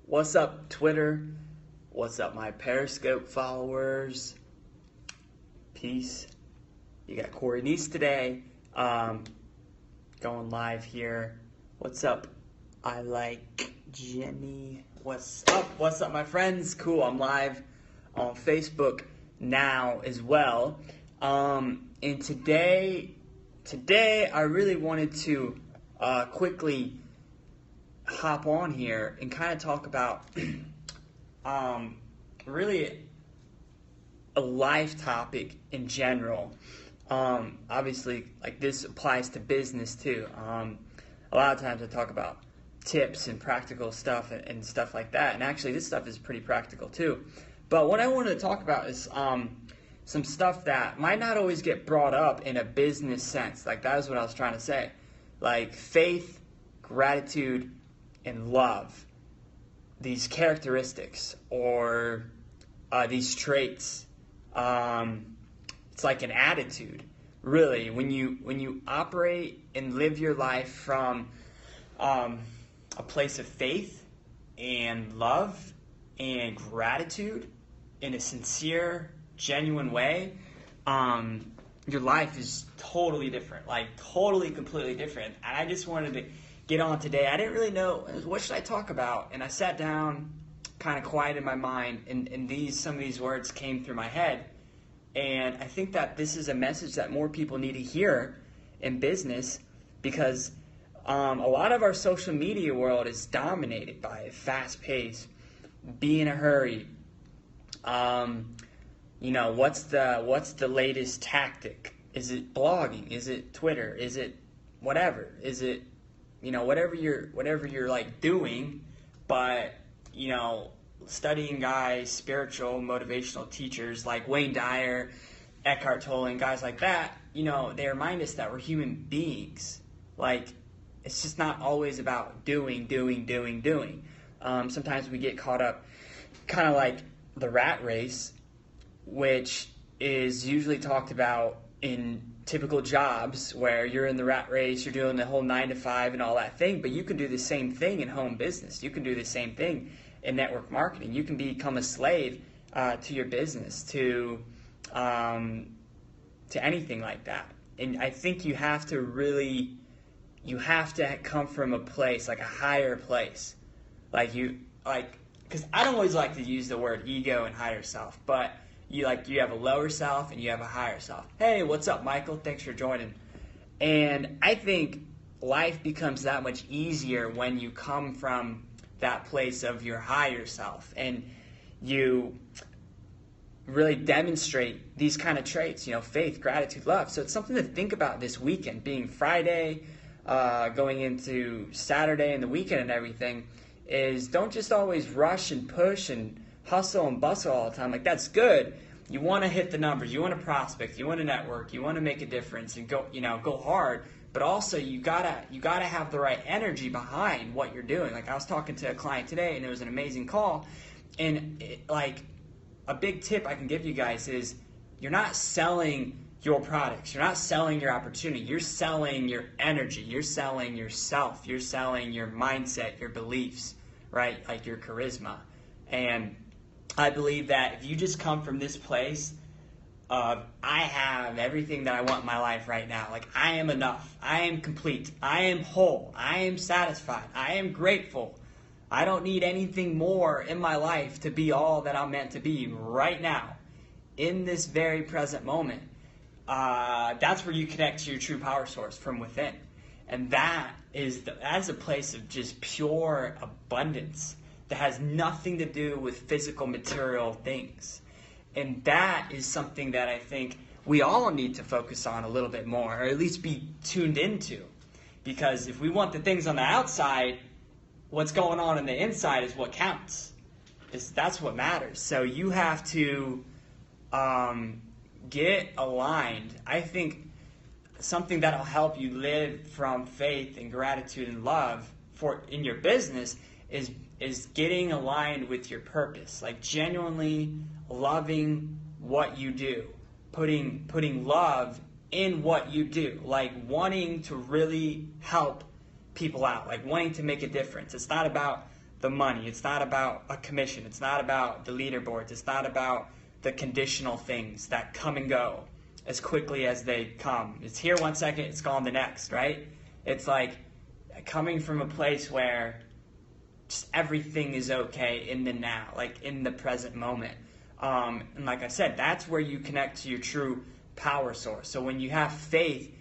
What's up, Twitter? What's up, my Periscope followers? Peace. You got Corey Neese today, going live here. What's up? I like Jenny. What's up? What's up, my friends? Cool. I'm live on Facebook now as well. And today I really wanted to quickly hop on here and kind of talk about really a life topic in general. Obviously, like, this applies to business too. A lot of times I talk about tips and practical stuff and stuff like that, and actually this stuff is pretty practical too. But what I wanted to talk about is some stuff that might not always get brought up in a business sense. Like, that is what I was trying to say. Like, faith, gratitude, and love. These characteristics or these traits. It's like an attitude, really. When you operate and live your life from a place of faith and love and gratitude in a sincere, genuine way, your life is totally different, like totally, completely different. And I just wanted to get on today. I didn't really know what should I talk about, and I sat down, kind of quiet in my mind, and some of these words came through my head. And I think that this is a message that more people need to hear in business, because a lot of our social media world is dominated by a fast pace, be in a hurry. What's the latest tactic? Is it blogging? Is it Twitter? Is it whatever? Is it whatever you're like doing? But studying guys, spiritual, motivational teachers like Wayne Dyer, Eckhart Tolle, and guys like that, they remind us that we're human beings. Like, it's just not always about doing. Sometimes we get caught up kind of like the rat race, which is usually talked about in typical jobs where you're in the rat race, you're doing the whole 9 to 5 and all that thing, but you can do the same thing in home business. You can do the same thing in network marketing. You can become a slave to your business, to anything like that. And I think you have to come from a place, like a higher place. Because I don't always like to use the word ego and higher self, but you have a lower self and you have a higher self. Hey, what's up, Michael? Thanks for joining. And I think life becomes that much easier when you come from that place of your higher self and you really demonstrate these kind of traits, faith, gratitude, love. So it's something to think about this weekend, being Friday, going into Saturday and the weekend and everything, is don't just always rush and push and hustle and bustle all the time. Like, that's good. You want to hit the numbers, you want to prospect, you want to network, you want to make a difference and go hard. But also you gotta have the right energy behind what you're doing. Like, I was talking to a client today, and it was an amazing call. And a big tip I can give you guys is, you're not selling your products, you're not selling your opportunity, you're selling your energy, you're selling yourself, you're selling your mindset, your beliefs, right? Like your charisma. And I believe that if you just come from this place of, I have everything that I want in my life right now. Like, I am enough. I am complete. I am whole. I am satisfied. I am grateful. I don't need anything more in my life to be all that I'm meant to be right now, in this very present moment. That's where you connect to your true power source from within. And that is a place of just pure abundance that has nothing to do with physical material things. And that is something that I think we all need to focus on a little bit more, or at least be tuned into. Because if we want the things on the outside, what's going on in the inside is what counts. That's what matters. So you have to get aligned. I think something that'll help you live from faith and gratitude and love in your business is getting aligned with your purpose. Like, genuinely loving what you do, putting love in what you do, like wanting to really help people out, like wanting to make a difference. It's not about the money. It's not about a commission. It's not about the leaderboards. It's not about the conditional things that come and go as quickly as they come. It's here 1 second, it's gone the next, right? It's like coming from a place where just everything is okay in the now, like in the present moment. And like I said, that's where you connect to your true power source. So when you have faith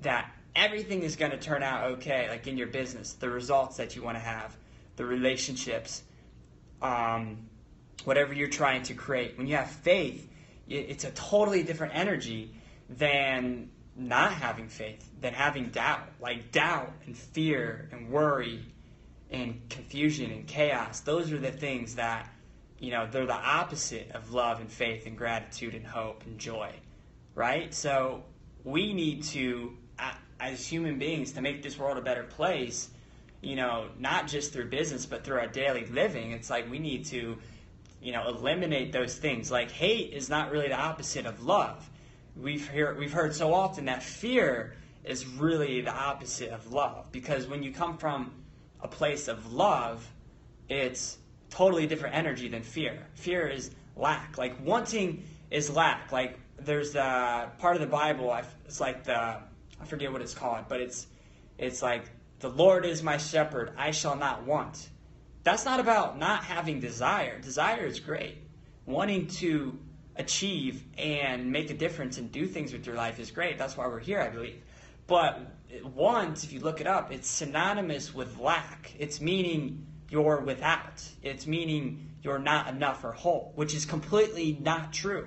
that everything is going to turn out okay, like in your business, the results that you want to have, the relationships, whatever you're trying to create, when you have faith, it's a totally different energy than not having faith, than having doubt. Like doubt and fear and worry and confusion and chaos, those are the things that, they're the opposite of love and faith and gratitude and hope and joy, right? So we need to, as human beings, to make this world a better place, not just through business, but through our daily living. It's like we need to, eliminate those things. Like hate is not really the opposite of love. We've heard so often that fear is really the opposite of love, because when you come from a place of love, it's totally different energy than fear. Fear is lack. Like wanting is lack. Like there's a part of the Bible, it's like I forget what it's called, but it's like, the Lord is my shepherd, I shall not want. That's not about not having desire. Desire is great. Wanting to achieve and make a difference and do things with your life is great. That's why we're here, I believe. But want, if you look it up, it's synonymous with lack. It's meaning you're without. It's meaning you're not enough or whole, which is completely not true.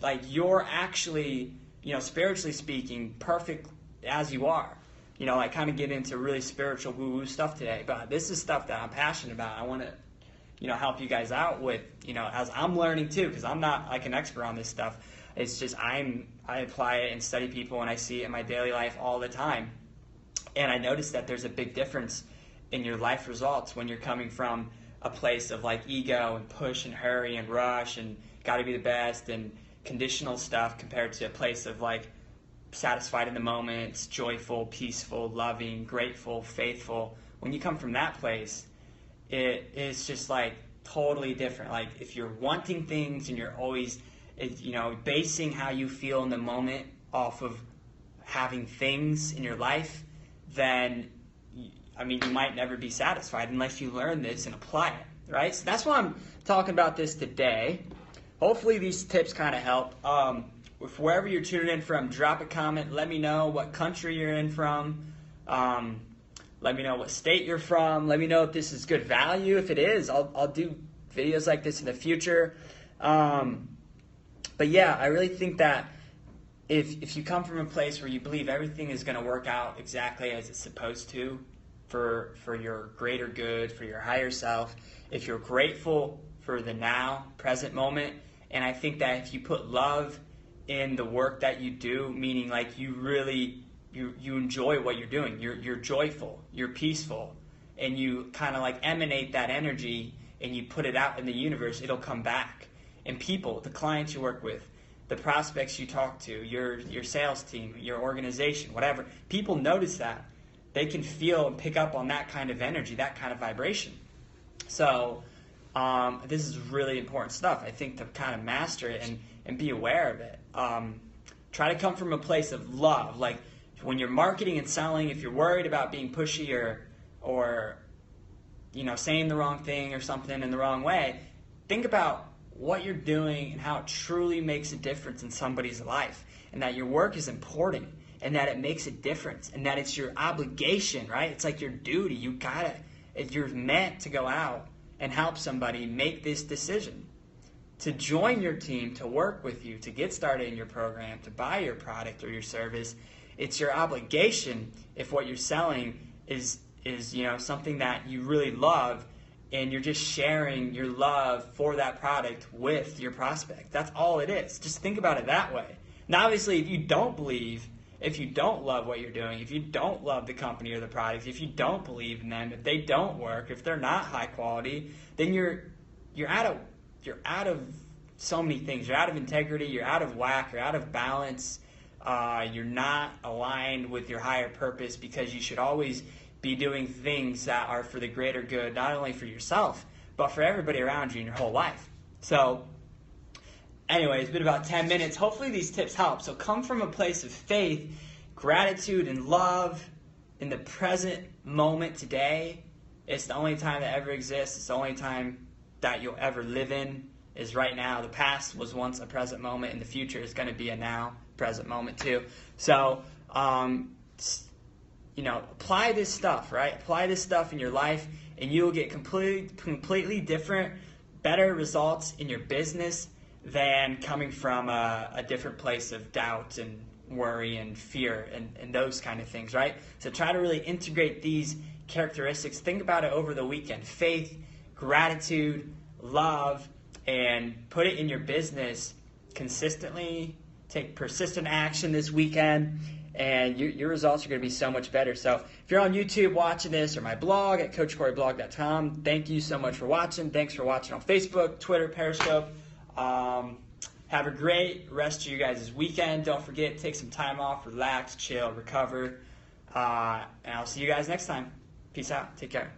Like you're actually, spiritually speaking, perfect as you are. I kind of get into really spiritual woo-woo stuff today, but this is stuff that I'm passionate about. I want to, help you guys out with, as I'm learning too, because I'm not like an expert on this stuff. It's just I apply it and study people, and I see it in my daily life all the time. And I notice that there's a big difference in your life results when you're coming from a place of like ego and push and hurry and rush and got to be the best and conditional stuff, compared to a place of like satisfied in the moment, joyful, peaceful, loving, grateful, faithful. When you come from that place, it is just like totally different. Like if you're wanting things and you're always, basing how you feel in the moment off of having things in your life, then you might never be satisfied unless you learn this and apply it, right? So that's why I'm talking about this today. Hopefully these tips kind of help. If wherever you're tuning in from, drop a comment. Let me know what country you're in from. Let me know what state you're from. Let me know if this is good value. If it is, I'll do videos like this in the future. But yeah, I really think that if you come from a place where you believe everything is going to work out exactly as it's supposed to, for your greater good, for your higher self, if you're grateful for the now, present moment, and I think that if you put love in the work that you do, meaning like you really you enjoy what you're doing, you're joyful, you're peaceful, and you kind of like emanate that energy and you put it out in the universe, it'll come back. And people, the clients you work with, the prospects you talk to, your sales team, your organization, whatever, people notice that. They can feel and pick up on that kind of energy, that kind of vibration. So this is really important stuff, I think, to kind of master it and be aware of it. Try to come from a place of love. Like when you're marketing and selling, if you're worried about being pushy or saying the wrong thing or something in the wrong way, think about what you're doing and how it truly makes a difference in somebody's life, and that your work is important, and that it makes a difference, and that it's your obligation, right? It's like your duty. You're meant to go out and help somebody make this decision, to join your team, to work with you, to get started in your program, to buy your product or your service. It's your obligation if what you're selling is something that you really love, and you're just sharing your love for that product with your prospect. That's all it is. Just think about it that way. Now, obviously, if you don't believe, if you don't love what you're doing, if you don't love the company or the product, if you don't believe in them, if they don't work, if they're not high quality, then you're out of so many things. You're out of integrity, you're out of whack, you're out of balance, you're not aligned with your higher purpose, because you should always be doing things that are for the greater good, not only for yourself, but for everybody around you in your whole life. So anyway, it's been about 10 minutes. Hopefully these tips help. So come from a place of faith, gratitude, and love in the present moment today. It's the only time that ever exists. It's the only time that you'll ever live in is right now. The past was once a present moment, and the future is going to be a now present moment too. So, apply this stuff, right? Apply this stuff in your life, and you will get completely different, better results in your business than coming from a different place of doubt and worry and fear and those kind of things, right? So try to really integrate these characteristics. Think about it over the weekend. Faith, gratitude, love, and put it in your business consistently. Take persistent action this weekend, and your results are going to be so much better. So if you're on YouTube watching this, or my blog at CoachCoreyBlog.com, thank you so much for watching. Thanks for watching on Facebook, Twitter, Periscope. Have a great rest of you guys' weekend. Don't forget, take some time off, relax, chill, recover. And I'll see you guys next time. Peace out. Take care.